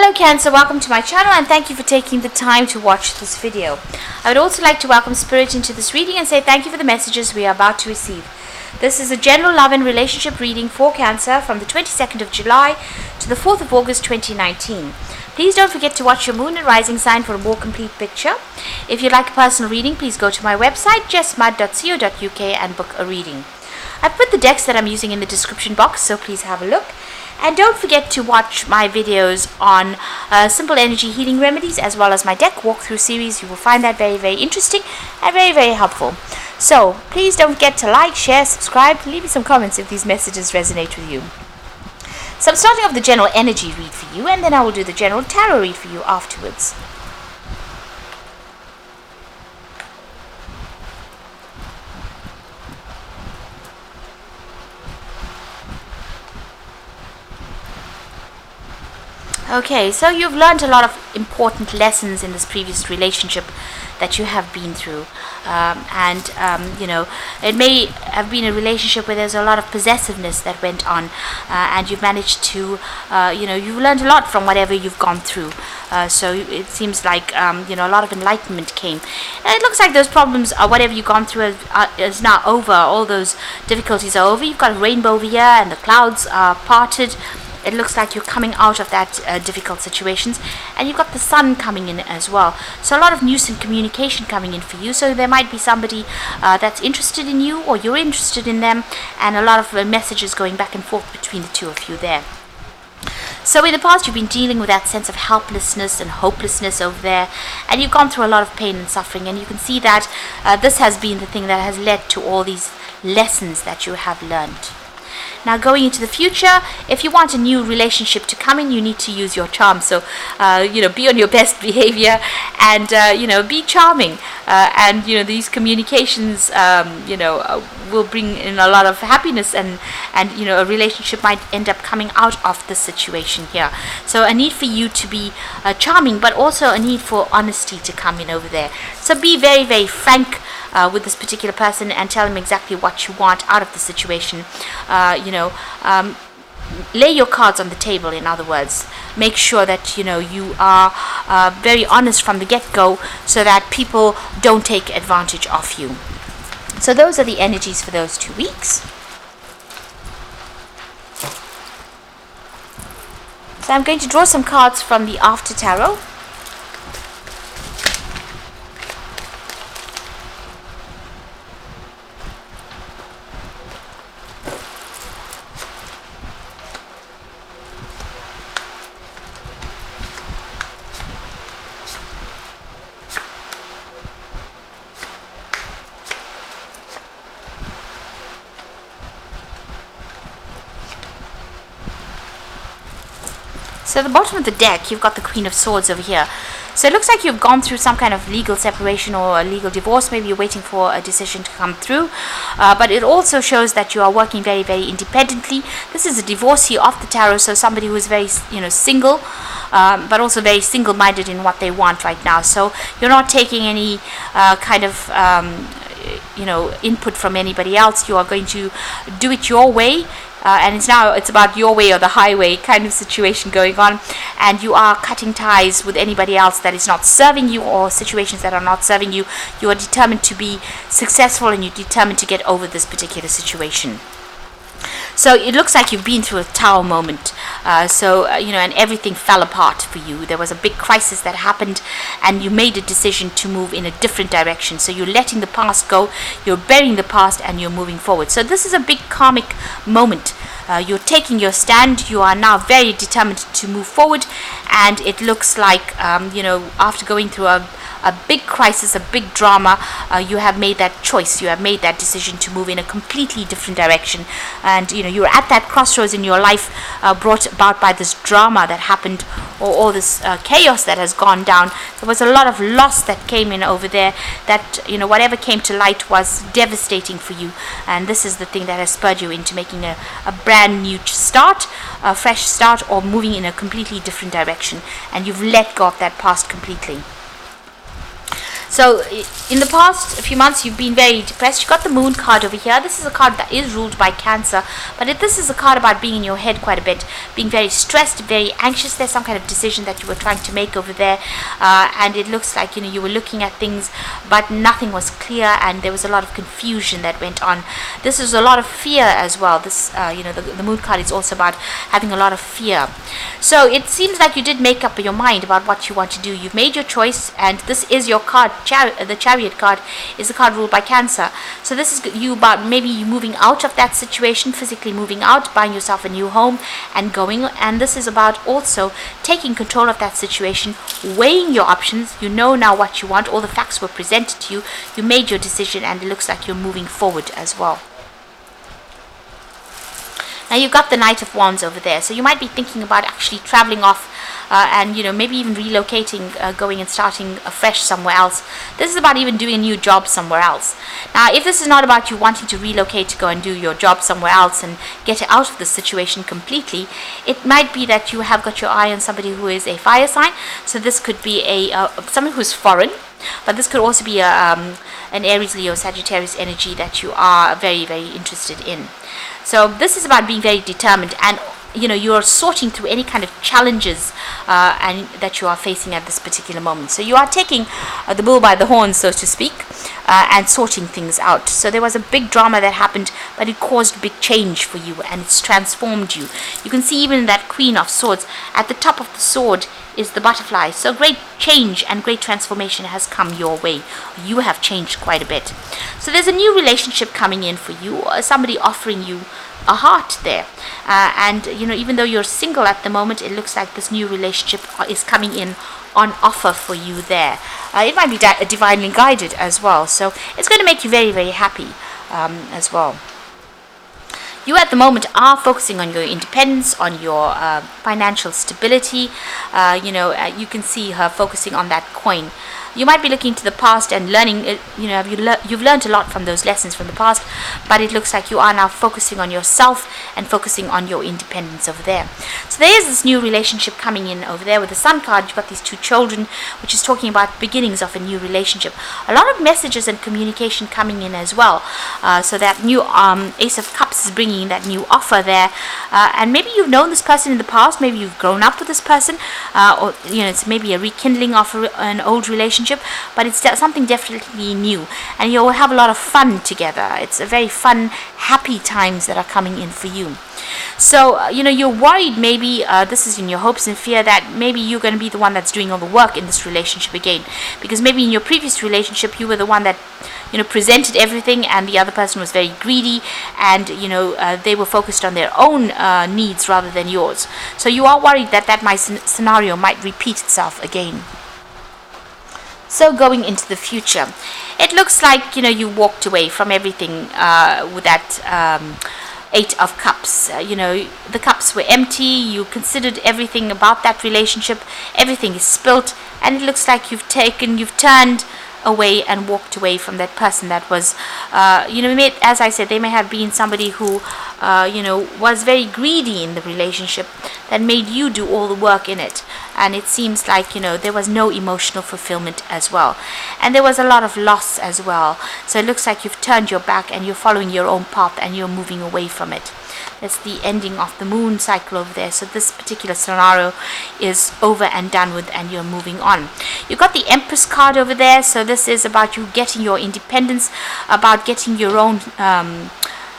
Hello Cancer, welcome to my channel and thank you for taking the time to watch this video. I would also like to welcome Spirit into this reading and say thank you for the messages we are about to receive. This is a general love and relationship reading for Cancer from the 22nd of July to the 4th of August 2019. Please don't forget to watch your moon and rising sign for a more complete picture. If you'd like a personal reading, please go to my website jessmud.co.uk and book a reading. I've put the decks that I'm using in the description box, so please have a look. And don't forget to watch my videos on simple energy healing remedies as well as my deck walkthrough series. You will find that very, very interesting and very, very helpful. So please don't forget to like, share, subscribe, leave me some comments if these messages resonate with you. So I'm starting off the general energy read for you, and then I will do the general tarot read for you afterwards. Okay, so you've learned a lot of important lessons in this previous relationship that you have been through. You know, it may have been a relationship where there's a lot of possessiveness that went on, and you've managed to, you've learned a lot from whatever you've gone through. So it seems like, a lot of enlightenment came. And it looks like those problems, whatever you've gone through, is now over. All those difficulties are over. You've got a rainbow over here, and the clouds are parted. It looks like you're coming out of that difficult situations, and you've got the sun coming in as well. So a lot of news and communication coming in for you. So there might be somebody that's interested in you, or you're interested in them, and a lot of messages going back and forth between the two of you there. So in the past, you've been dealing with that sense of helplessness and hopelessness over there, and you've gone through a lot of pain and suffering, and you can see that this has been the thing that has led to all these lessons that you have learned. Now, going into the future, if you want a new relationship to come in, you need to use your charm. So, be on your best behavior and, be charming. These communications, will bring in a lot of happiness and a relationship might end up coming out of the situation here. So, a need for you to be charming, but also a need for honesty to come in over there. So, be very, very frank with this particular person and tell them exactly what you want out of the situation. Lay your cards on the table, in other words. Make sure that you are very honest from the get-go so that people don't take advantage of you. So those are the energies for those 2 weeks. So I'm going to draw some cards from the After Tarot. So at the bottom of the deck, you've got the Queen of Swords over here. So it looks like you've gone through some kind of legal separation or a legal divorce. Maybe you're waiting for a decision to come through. But it also shows that you are working very, very independently. This is a divorcee of the tarot, so somebody who is very, single, but also very single-minded in what they want right now. So you're not taking any input from anybody else. You are going to do it your way. And it's about your way or the highway kind of situation going on, and you are cutting ties with anybody else that is not serving you or situations that are not serving you. You are determined to be successful, and you're determined to get over this particular situation. So it looks like you've been through a tower moment, and everything fell apart for you. There was a big crisis that happened, and you made a decision to move in a different direction. So you're letting the past go, you're burying the past, and you're moving forward. So this is a big karmic moment. You're taking your stand. You are now very determined to move forward, and it looks like, after going through a big crisis, a big drama, you have made that choice. You have made that decision to move in a completely different direction. And, you're at that crossroads in your life brought about by this drama that happened, or all this chaos that has gone down. There was a lot of loss that came in over there that, whatever came to light was devastating for you. And this is the thing that has spurred you into making a brand new start, a fresh start, or moving in a completely different direction. And you've let go of that past completely. So in the past few months, you've been very depressed. You got the Moon card over here. This is a card that is ruled by Cancer, but this is a card about being in your head quite a bit, being very stressed, very anxious. There's some kind of decision that you were trying to make over there, and it looks like you were looking at things, but nothing was clear, and there was a lot of confusion that went on. This is a lot of fear as well. This the Moon card is also about having a lot of fear. So it seems like you did make up your mind about what you want to do. You've made your choice, and this is your card. The Chariot card is a card ruled by Cancer. So this is you about maybe you moving out of that situation, physically moving out, buying yourself a new home and going. And this is about also taking control of that situation, weighing your options. You know now what you want. All the facts were presented to you. You made your decision, and it looks like you're moving forward as well. Now you've got the Knight of Wands over there, so you might be thinking about actually traveling off and maybe even relocating, going and starting afresh somewhere else. This is about even doing a new job somewhere else. Now if this is not about you wanting to relocate to go and do your job somewhere else and get out of the situation completely, it might be that you have got your eye on somebody who is a fire sign. So this could be someone who's foreign, but this could also be an Aries, Leo, Sagittarius energy that you are very, very interested in. So this is about being very determined, and you're sorting through any kind of challenges and that you are facing at this particular moment. So you are taking the bull by the horns, so to speak, and sorting things out. So there was a big drama that happened, but it caused big change for you, and it's transformed you. You can see even that Queen of Swords, at the top of the sword is the butterfly. So great change and great transformation has come your way. You have changed quite a bit. So there's a new relationship coming in for you, somebody offering you a heart there, and even though you're single at the moment, it looks like this new relationship is coming in on offer for you there. It might be divinely guided as well, so it's going to make you very, very happy as well. You at the moment are focusing on your independence, on your financial stability. You can see her focusing on that coin. You might be looking to the past and learning, you've learned a lot from those lessons from the past, but it looks like you are now focusing on yourself and focusing on your independence over there. So there is this new relationship coming in over there. With the Sun card, you've got these two children, which is talking about beginnings of a new relationship. A lot of messages and communication coming in as well. So that new Ace of Cups is bringing that new offer there. And maybe you've known this person in the past, maybe you've grown up with this person, or it's maybe a rekindling of an old relationship, but it's something definitely new, and you'll have a lot of fun together. It's a very fun, happy times that are coming in for you. So you're worried, maybe this is in your hopes and fear that maybe you're going to be the one that's doing all the work in this relationship again, because maybe in your previous relationship you were the one that presented everything, and the other person was very greedy, and they were focused on their own needs rather than yours. So you are worried that scenario might repeat itself again. So going into the future, it looks like you walked away from everything with that Eight of Cups. The cups were empty. You considered everything about that relationship. Everything is spilt, and it looks like you've turned away and walked away from that person that was, as I said, they may have been somebody who, was very greedy in the relationship that made you do all the work in it. And it seems like, there was no emotional fulfillment as well. And there was a lot of loss as well. So it looks like you've turned your back and you're following your own path and you're moving away from it. That's the ending of the moon cycle over there. So this particular scenario is over and done with, and you're moving on. You've got the Empress card over there. So this is about you getting your independence, about getting your own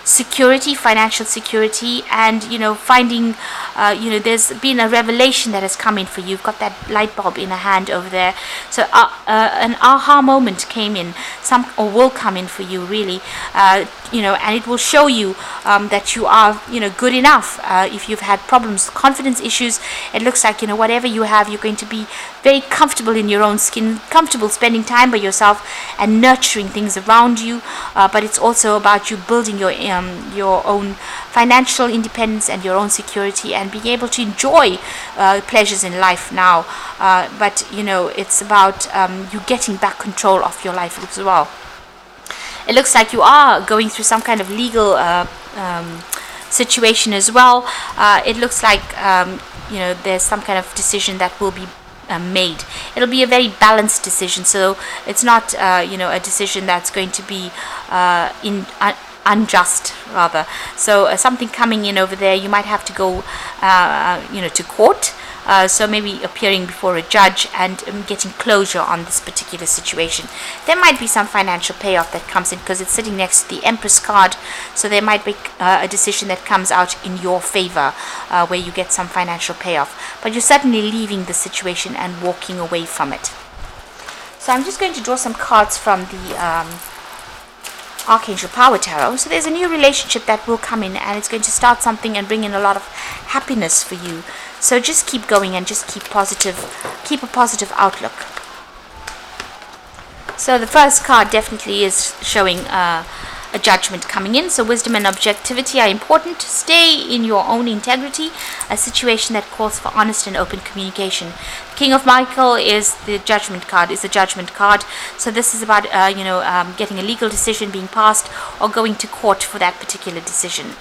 security, financial security, and finding there's been a revelation that has come in for you. You've got that light bulb in a hand over there, so an aha moment came in, or will come in for you, really, and it will show you that you are good enough. If you've had problems, confidence issues, it looks like whatever you have, you're going to be very comfortable in your own skin, comfortable spending time by yourself and nurturing things around you, but it's also about you building your own financial independence and your own security, and being able to enjoy pleasures in life now, but it's about you getting back control of your life as well. It looks like you are going through some kind of legal situation as well. It looks like there's some kind of decision that will be made. It'll be a very balanced decision, so it's not a decision that's going to be unjust, rather. So something coming in over there, you might have to go to court, so maybe appearing before a judge and getting closure on this particular situation. There might be some financial payoff that comes in, because it's sitting next to the Empress card, so there might be a decision that comes out in your favor, where you get some financial payoff, but you're certainly leaving the situation and walking away from it. So I'm just going to draw some cards from the Archangel Power Tarot. So there's a new relationship that will come in, and it's going to start something and bring in a lot of happiness for you. So just keep going and just keep a positive outlook. So the first card definitely is showing a judgment coming in. So wisdom and objectivity are important. Stay in your own integrity. A situation that calls for honest and open communication. King of Michael is the judgment card. So this is about getting a legal decision being passed, or going to court for that particular decision.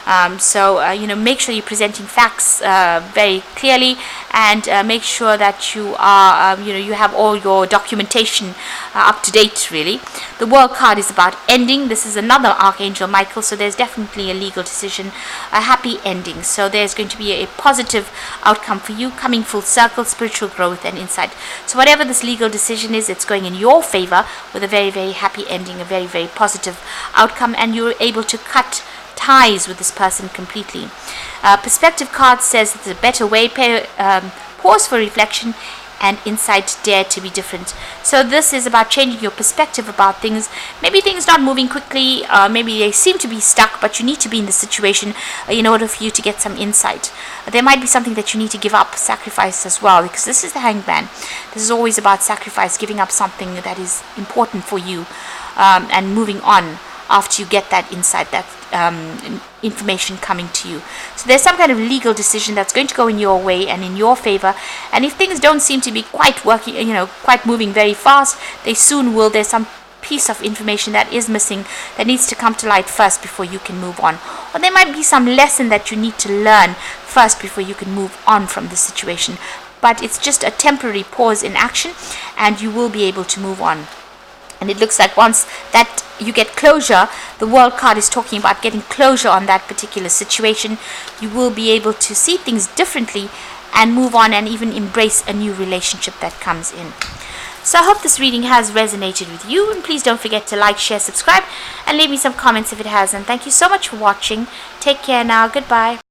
Make sure you're presenting facts very clearly, and make sure that you are you have all your documentation up to date, really. The World card is about ending. This is another Archangel Michael, so there's definitely a legal decision, a happy ending. So there's going to be a positive outcome for you, coming full circle, spiritual growth and insight. So whatever this legal decision is, it's going in your favor with a very, very happy ending, a very, very positive outcome, and you're able to cut ties with this person completely. Perspective card says it's a better way. Pause for reflection and insight. Dare to be different. So this is about changing your perspective about things. Maybe things not moving quickly, maybe they seem to be stuck, but you need to be in the situation in order for you to get some insight. There might be something that you need to give up, sacrifice as well, because this is the Hangman. This is always about sacrifice, giving up something that is important for you, and moving on after you get that insight, that information coming to you. So there's some kind of legal decision that's going to go in your way and in your favor, and if things don't seem to be quite working, quite moving very fast, they soon will. There's some piece of information that is missing that needs to come to light first before you can move on, or there might be some lesson that you need to learn first before you can move on from the situation. But it's just a temporary pause in action, and you will be able to move on. And it looks like once that you get closure, the World card is talking about getting closure on that particular situation. You will be able to see things differently and move on, and even embrace a new relationship that comes in. So I hope this reading has resonated with you, and please don't forget to like, share, subscribe, and leave me some comments if it has. And thank you so much for watching. Take care now. Goodbye.